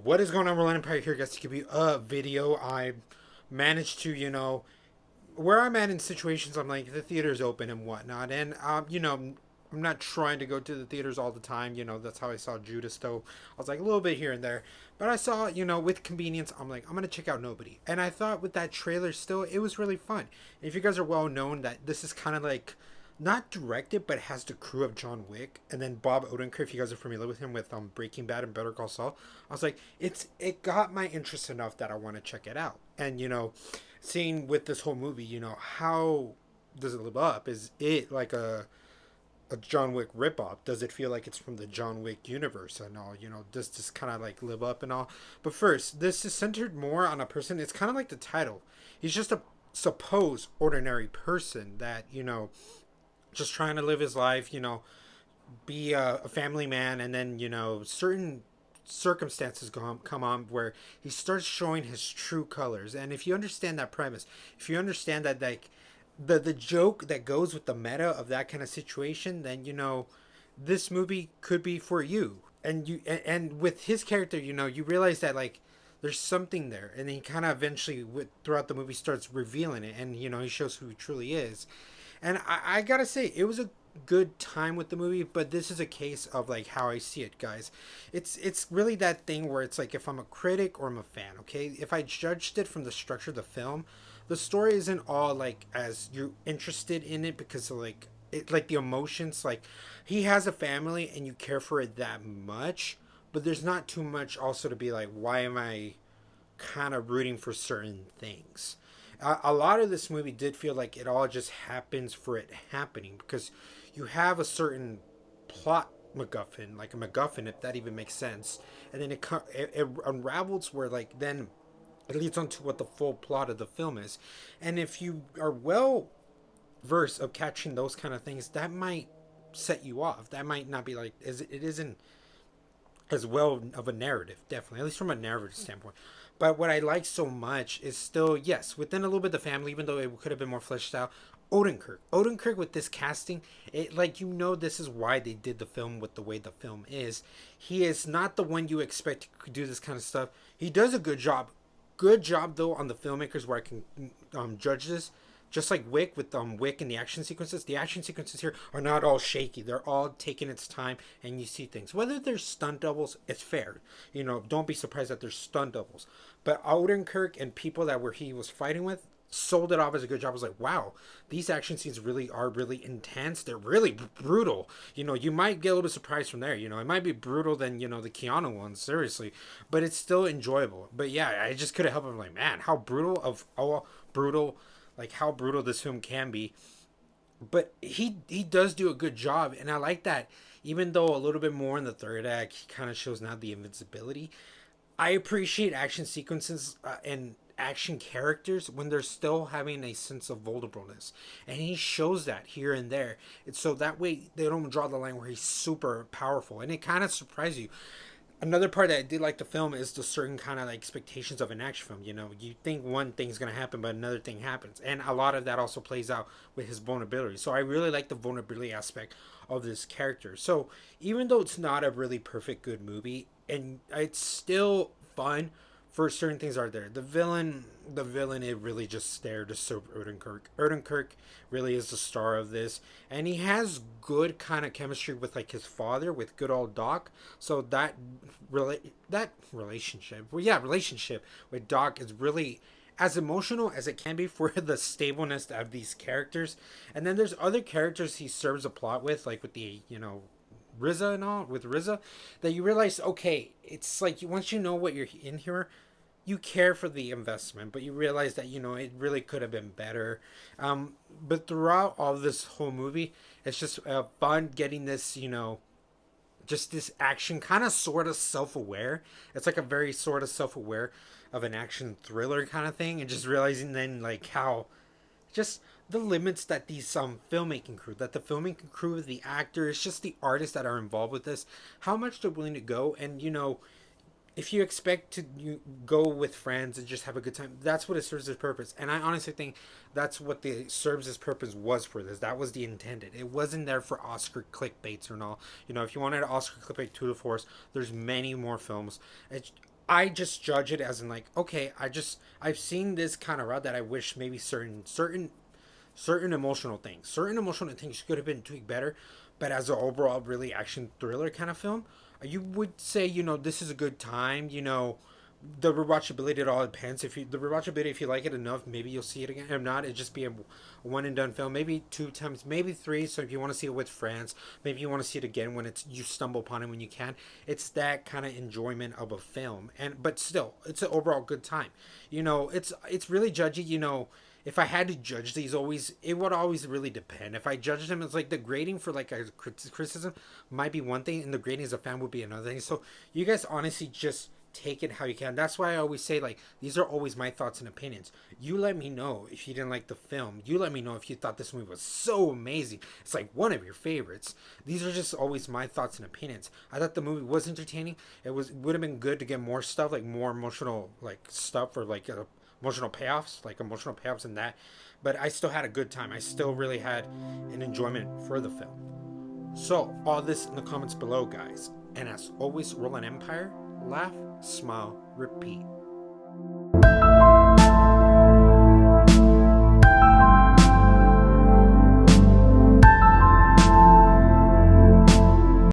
What is going on, Roland Empire here, guys? To give you a video, I managed to, where I'm at in situations, I'm like, the theater's open and whatnot. And, I'm not trying to go to the theaters all the time. That's how I saw Judas, though. I was like, a little bit here and there. But I saw, with convenience, I'm like, I'm going to check out Nobody. And I thought with that trailer still, it was really fun. If you guys are well known that this is kind of like not directed, but has the crew of John Wick, and then Bob Odenkirk. If you guys are familiar with him with Breaking Bad and Better Call Saul, I was like, it got my interest enough that I want to check it out. And seeing with this whole movie, how does it live up? Is it like a John Wick ripoff? Does it feel like it's from the John Wick universe and all? Does this kind of like live up and all? But first, this is centered more on a person. It's kind of like the title. He's just a supposed ordinary person that just trying to live his life, be a family man, and then certain circumstances come on where he starts showing his true colors. And if you understand that premise, if you understand that like the joke that goes with the meta of that kind of situation, then this movie could be for you. And with his character, you realize that like there's something there, and he kind of eventually throughout the movie starts revealing it, and he shows who he truly is. And I gotta say, it was a good time with the movie, but this is a case of like how I see it, guys. It's really that thing where it's like if I'm a critic or I'm a fan, okay? If I judged it from the structure of the film, the story isn't all like as you're interested in it because of like like the emotions, like he has a family and you care for it that much, but there's not too much also to be like, why am I kind of rooting for certain things? A lot of this movie did feel like it all just happens for it happening because you have a certain plot MacGuffin, like a MacGuffin, if that even makes sense, and then it unravels where like then it leads on to what the full plot of the film is, and if you are well versed of catching those kind of things, that might set you off. That might not be like it isn't as well of a narrative, definitely, at least from a narrative standpoint. But what I like so much is still, yes, within a little bit of the family, even though it could have been more fleshed out. Odenkirk with this casting, it like this is why they did the film with the way the film is. He is not the one you expect to do this kind of stuff. He does a good job. Good job though on the filmmakers where I can judge this, just like Wick with Wick and the action sequences. The action sequences here are not all shaky. They're all taking its time, and you see things. Whether they're stunt doubles, it's fair. Don't be surprised that there's stunt doubles. But Odenkirk and people that were he was fighting with sold it off as a good job. I was like, wow, these action scenes really are really intense. They're really brutal. You might get a little bit surprised from there. It might be brutal than the Keanu ones, seriously, but it's still enjoyable. But yeah, I just couldn't help it. I'm like, man, how brutal of how brutal, like how brutal this film can be. But he does do a good job, and I like that. Even though a little bit more in the third act, he kind of shows now the invincibility. I appreciate action sequences and action characters when they're still having a sense of vulnerableness, and he shows that here and there. It's so that way they don't draw the line where he's super powerful, and it kind of surprises you. Another part that I did like the film is the certain kind of like expectations of an action film. You think one thing's gonna happen, but another thing happens, and a lot of that also plays out with his vulnerability. So I really like the vulnerability aspect of this character. So even though it's not a really perfect good movie, and it's still fun for certain things are there. The villain, it really just stared to serve Erdenkirk. Erdenkirk really is the star of this, and he has good kind of chemistry with like his father, with good old Doc. So that relationship, well, yeah, relationship with Doc is really as emotional as it can be for the stableness of these characters. And then there's other characters he serves a plot with, like with the RZA and all with RZA, that you realize, okay, it's like once you know what you're in here, you care for the investment, but you realize that it really could have been better. But throughout all this whole movie, it's just fun getting this, just this action, kind of sort of self-aware. It's like a very sort of self-aware of an action thriller kind of thing, and just realizing then like how just the limits that these filmmaking crew, that the filmmaking crew, the actors, just the artists that are involved with this, how much they're willing to go. And if you expect to go with friends and just have a good time, that's what it serves its purpose. And I honestly think that's what the serves its purpose was for this. That was the intended. It wasn't there for Oscar clickbaits or not. If you wanted Oscar clickbait to the force, there's many more films. I just judge it as in like, okay, I've seen this kind of route that I wish maybe certain emotional things could have been tweaked better, but as an overall really action thriller kind of film, you would say, this is a good time. The rewatchability, it all depends. If you like it enough, maybe you'll see it again. If not, it'd just be a one and done film. Maybe two times, maybe three. So if you want to see it with friends, maybe you want to see it again when you stumble upon it when you can. It's that kind of enjoyment of a film, but still, it's an overall good time. It's really judgy. If I had to judge these, it would always really depend. If I judged them, it's like the grading for like a criticism might be one thing, and the grading as a fan would be another thing. So you guys honestly just take it how you can. That's why I always say, like, these are always my thoughts and opinions. You let me know if you didn't like the film. You let me know if you thought this movie was so amazing. It's like one of your favorites. These are just always my thoughts and opinions. I thought the movie was entertaining. Would have been good to get more stuff, like more emotional like stuff, or like emotional payoffs and that. But I still had a good time. I still really had an enjoyment for the film. So, all this in the comments below, guys. And as always, roll an empire, laugh, smile, repeat.